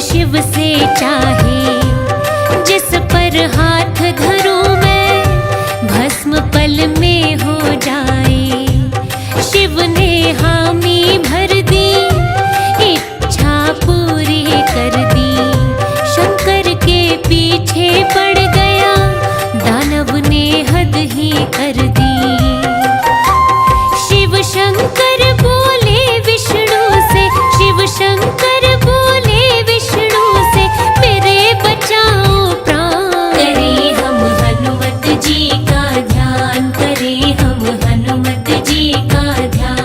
शिव से चाहे जिस पर हाथ धरूं मैं, भस्म पल में हो जाए। शिव ने हामी भर दी, इच्छा पूरी कर दी। शंकर के पीछे पड़ गया, दानव ने हद ही कर दी। शिव शंकर बोले विष्णु से, शिव शंकर बोले विष्णु से, मेरे बचाओ प्राण। करें हम हनुमत जी का ध्यान, करें हम हनुमत जी का ध्यान।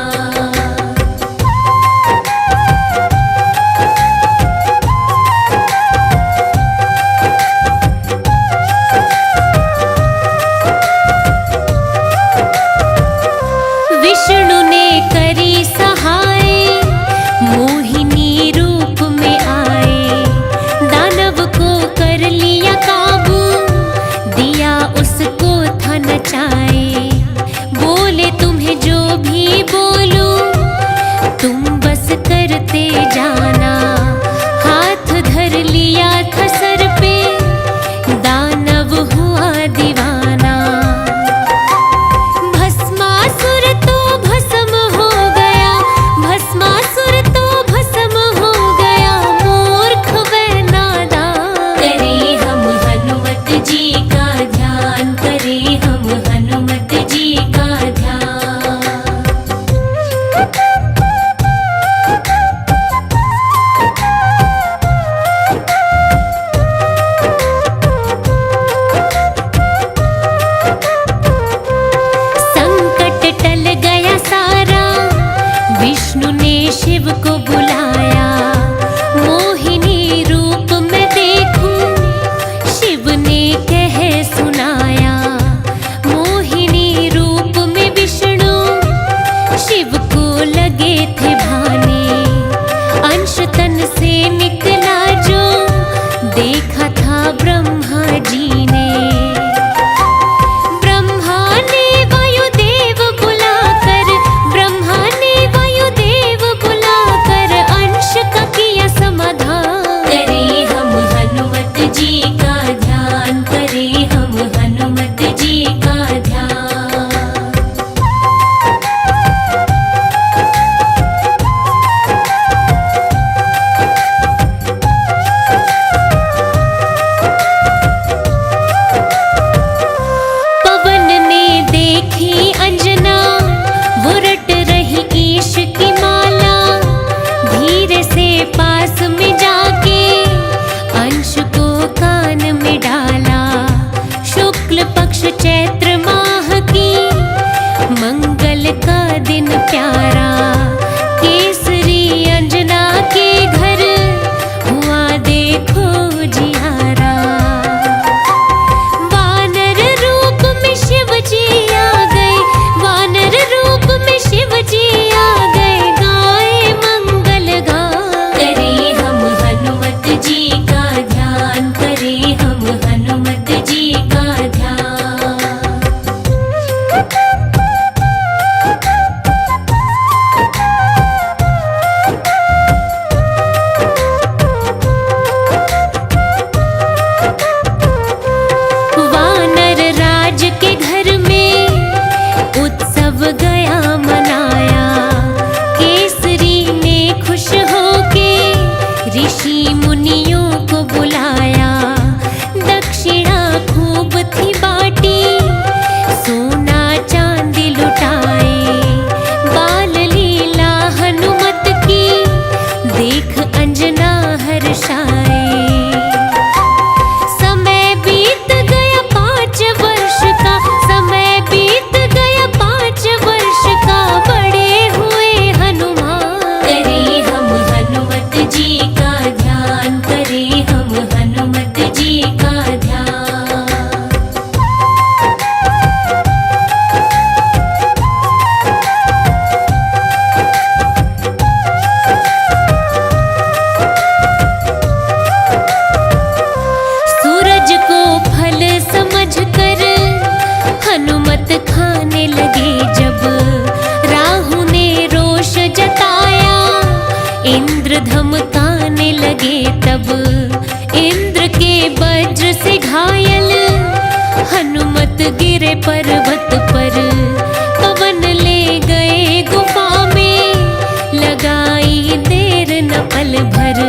जी आ गए, वानर रूप में शिव जी आ गए, गाए मंगल गान। करें हम हनुमत जी का ध्यान, करें हम हनुमत जी का ध्यान। वानर राज के घर में उत्सव गया मनाया, केसरी ने खुश होके ऋषि मुनियों को बुलाया। दक्षिणा खूब थी बाटी, सोना चांदी लुटाए, बाल लीला हनुमत की देख अंजना हर्षाए। समय बीत गया 5 वर्ष का, समय बीत गया 5 वर्ष का, बड़े हुए हनुमान। करें हम हनुमत जी का ध्यान, करें हम हनुमत जी का ध्यान। सूरज को फल समझकर हनुमत खाने लगे जब, राहु ने रोष जताया, इंद्र धमकाने लगे तब। इंद्र के वज्र से घायल हनुमत गिरे पर्वत पर, पवन ले गए गुफा में, लगाई देर न पल भर।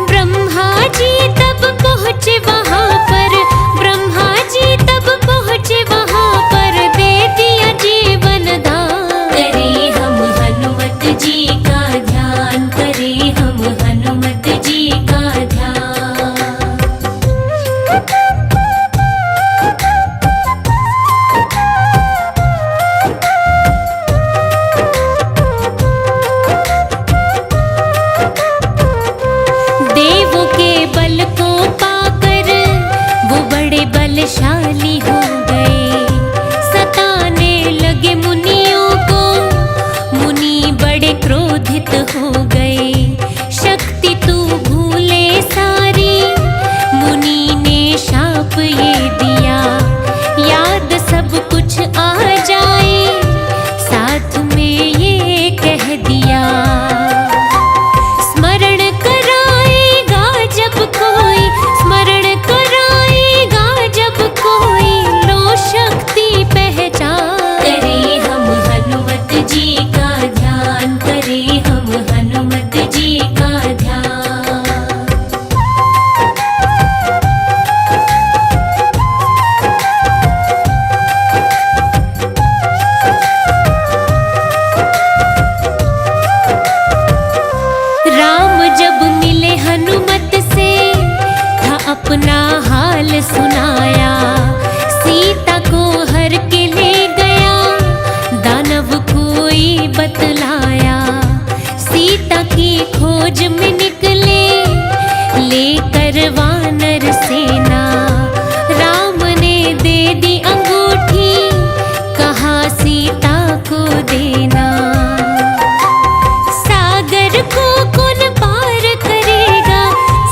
ब्रह्मा जी तब पहुँचे वहाँ पर, ब्रह्मा जी तब पहुँचे वहाँ पर, दे दिया जीवन दान। करें हम हनुमत जी का ध्यान, करें हम हनुमत जी का ध्यान। देवों के बल को पाकर वो बड़े बलशाली हो गए, सताने लगे मुनियों को, मुनि बड़े क्रोधित हो गए। शक्ति तू भूले सारी, मुनि ने शाप ये दिया, याद सब कुछ आ जाए, साथ में ये कह दिया। स्मरण कराएगा जब कोई, स्मरण कराएगा जब कोई, लो शक्ति पहचान। करें हम हनुमत जी का ध्यान, करें हम हनुमत जी का ध्यान। राम जब मिले हनुमत से था अपना हाल सुनाया, सीता को हर के ले गया, दानव कोई बतलाया। सीता की खोज में निकले लेकर वानर सेना, राम ने दे दी अंगूठी, कहा सीता को देना। सागर को कौन पार करेगा,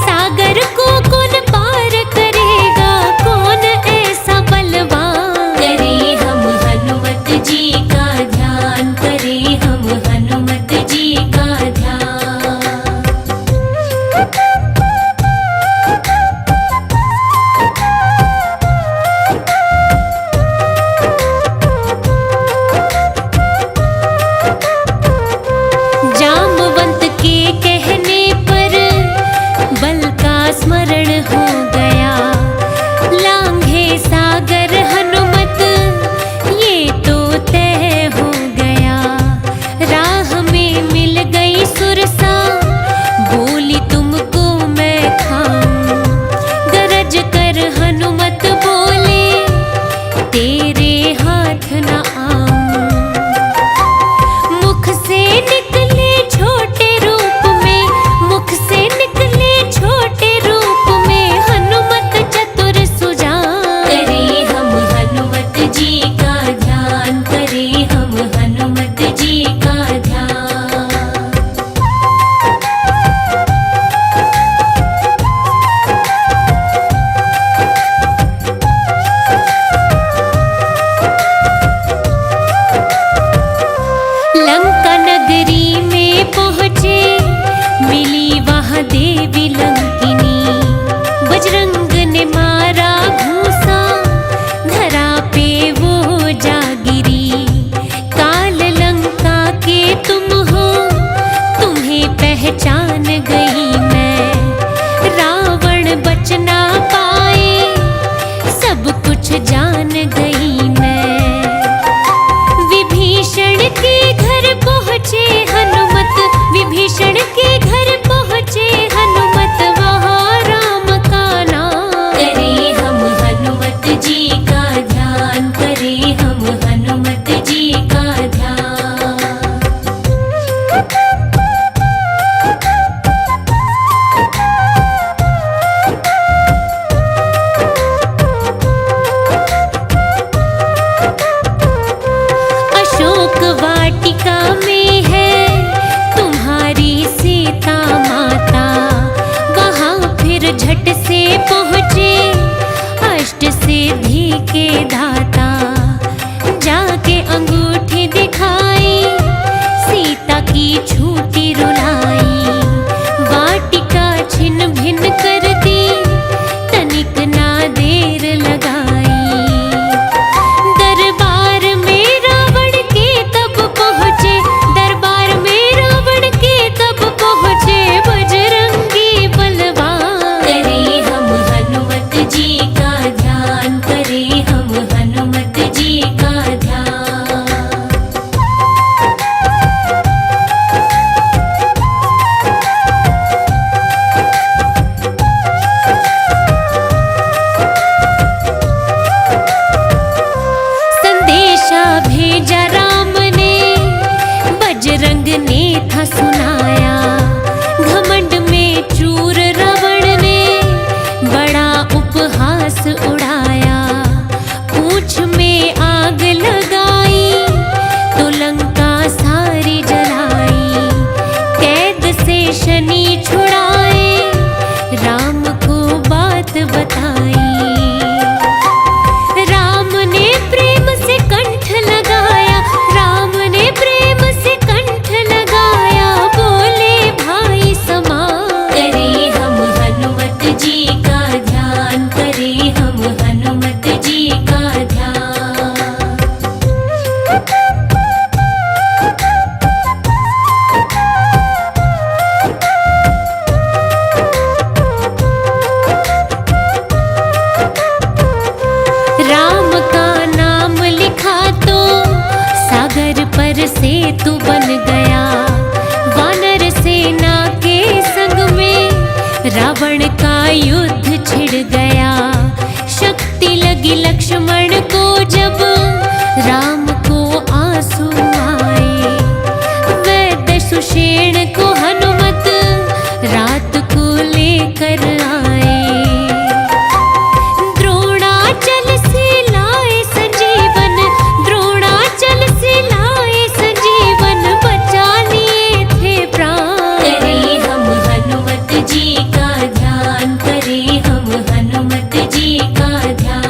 सागर को कौन पार करेगा, कौन ऐसा बलवान। करें हम हनुमत जी का ध्यान, करें हम हनुमत जी का ध्यान। जामवंत के कहने पर बल का स्मरण हो गया, लांघे सागर हनुमत ये तो तय हो गया। राह में मिल गई सुरसा, बोली तुमको मैं खाऊं, गरज कर हनुमत बोले, तेरे हाथ न आऊं। मुख से निकले छोटे रूप में, मुख से निकले छोटे रूप में, हनुमत चतुर सुजान। करें हम हनुमत देवी लंकिनी। बजरंग ने मारा घूंसा, धरा पे वो जा गिरी। काल लंका के तुम हो, तुम्हें पहचान गई मैं। रावण बच ना पाए, सब कुछ जान गई मैं। विभीषण के घर पहुँचे हनुमत, विभीषण के घर पहुँचे हनुमत। वहाँ राम का नाम करे हम हनुमत जी का ध्यान, करे हम हनुमत जी का ध्यान। अशोक वाटिका में है तुम्हारी सीता माता। वहाँ फिर झट से पहुँचे अष्ट सिद्धि के दाता। जाके अंगूठी दिखाई, सीता की छूटी रुलाई। वाटिका छिन भिन कर दी, तनिक ना देर लगाई। दरबार में रावण के तब पहुँचे, दरबार में रावण के तब पहुँचे। बजरंगी बलवान करे हम हनुमत जी का ध्यान, करे हम हनुमत जी का ध्यान। संदेशा भेजा राम ने, बजरंग ने था सुनाया। घमंड में चूर रावण ने बड़ा उपहास उड़ाया। पूंछ में आग लगाई, तो लंका सारी जलाई। कैद से शनि छुड़ाए, राम को बात बताई। राम ने प्रेम से कंठ लगाया, राम ने प्रेम से कंठ लगाया। बोले भाई समान करे हम हनुमत जी का ध्यान, करे हम हनुमत जी का ध्यान। राम का नाम लिखा तो सागर पर सेतु बन गया। वानर सेना के संग में रावण का युद्ध छिड़ गया। शक्ति लगी लक्ष्मण को जब राम को आंसू आए। वैद्य सुषेण को हनुमत रात को लेकर आए। द्रोणाचल से लाए संजीवन, द्रोणाचल से लाए संजीवन। बचा लिए थे प्राण, करे हम हनुमत जी का ध्यान, करे हम हनुमत जी का ध्यान।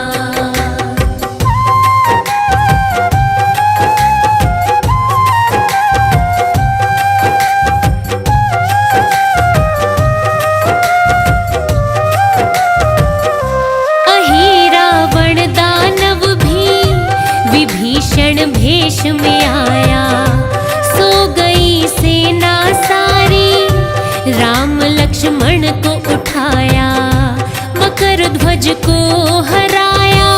अहि रावण दानव भी विभीषण भेष में आया। सो गई सेना सारी, राम लक्ष्मण को उठाया। मकर ध्वज को हराया,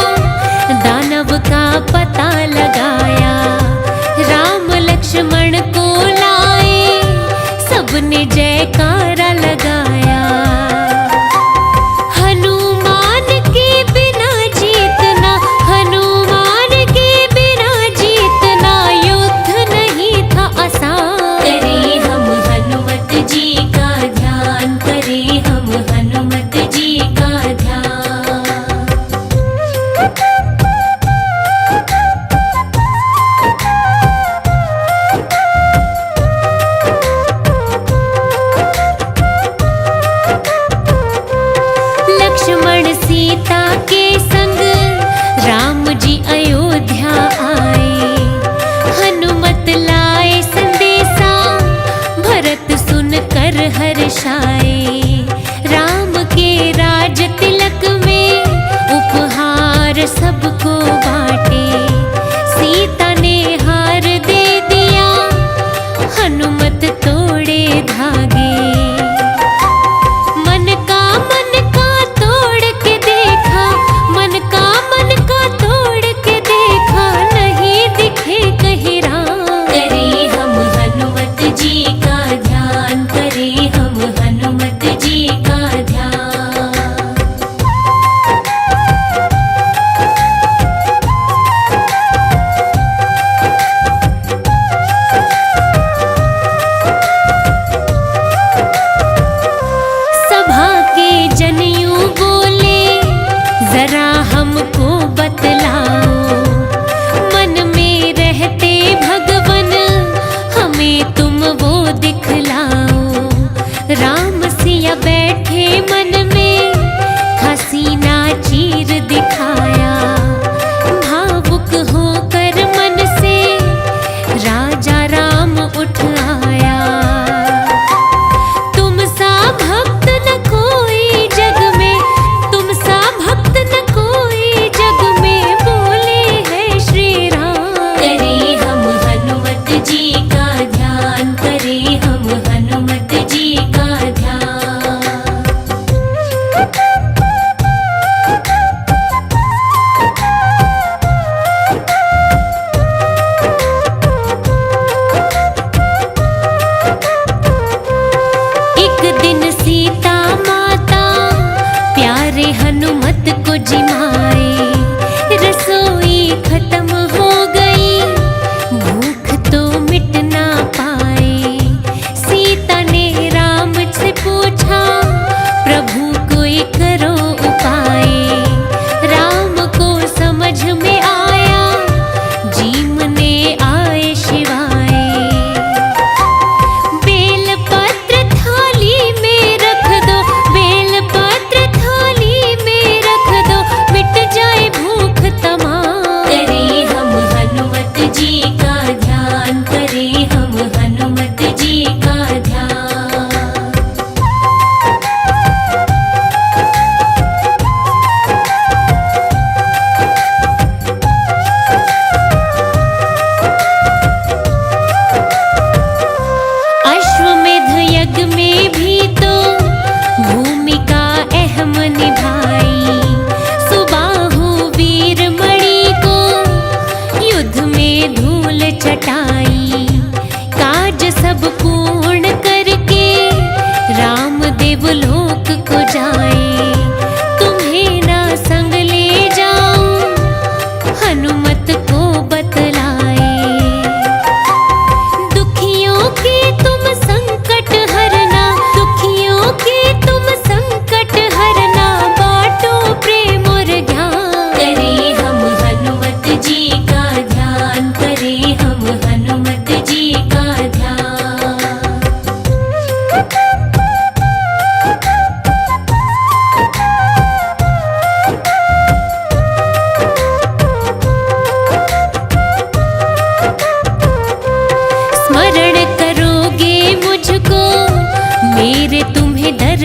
दानव का पता लगाया। राम लक्ष्मण को लाए, सबने जयकारा लगाया। हनुमान के बिना जीतना, हनुमान के बिना जीतना। युद्ध नहीं था आसान, करे हम हनुमत जी का ध्यान, करे हम हनुमत जी का ध्यान।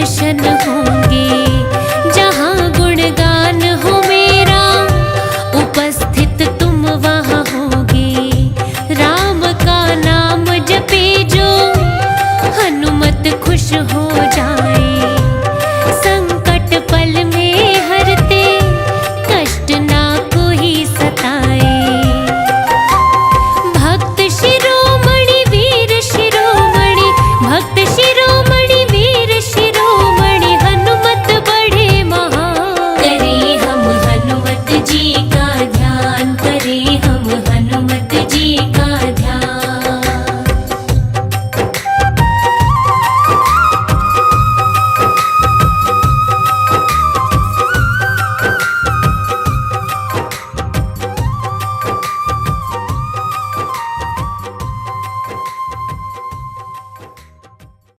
दर्शन होंगे। जहाँ गुणगान हो मेरा, उपस्थित तुम वहाँ होगे। राम का नाम जपे जो, हनुमत खुश हो जाए। संकट पल में हरते, कष्ट ना कोई सताए। भक्त शिरोमणि वीर शिरोमणि, भक्त शिरोमणि वीर शिरोमणि, हनुमत बढ़े महान। करें हम हनुमत जी का ध्यान, करें हम हनुमत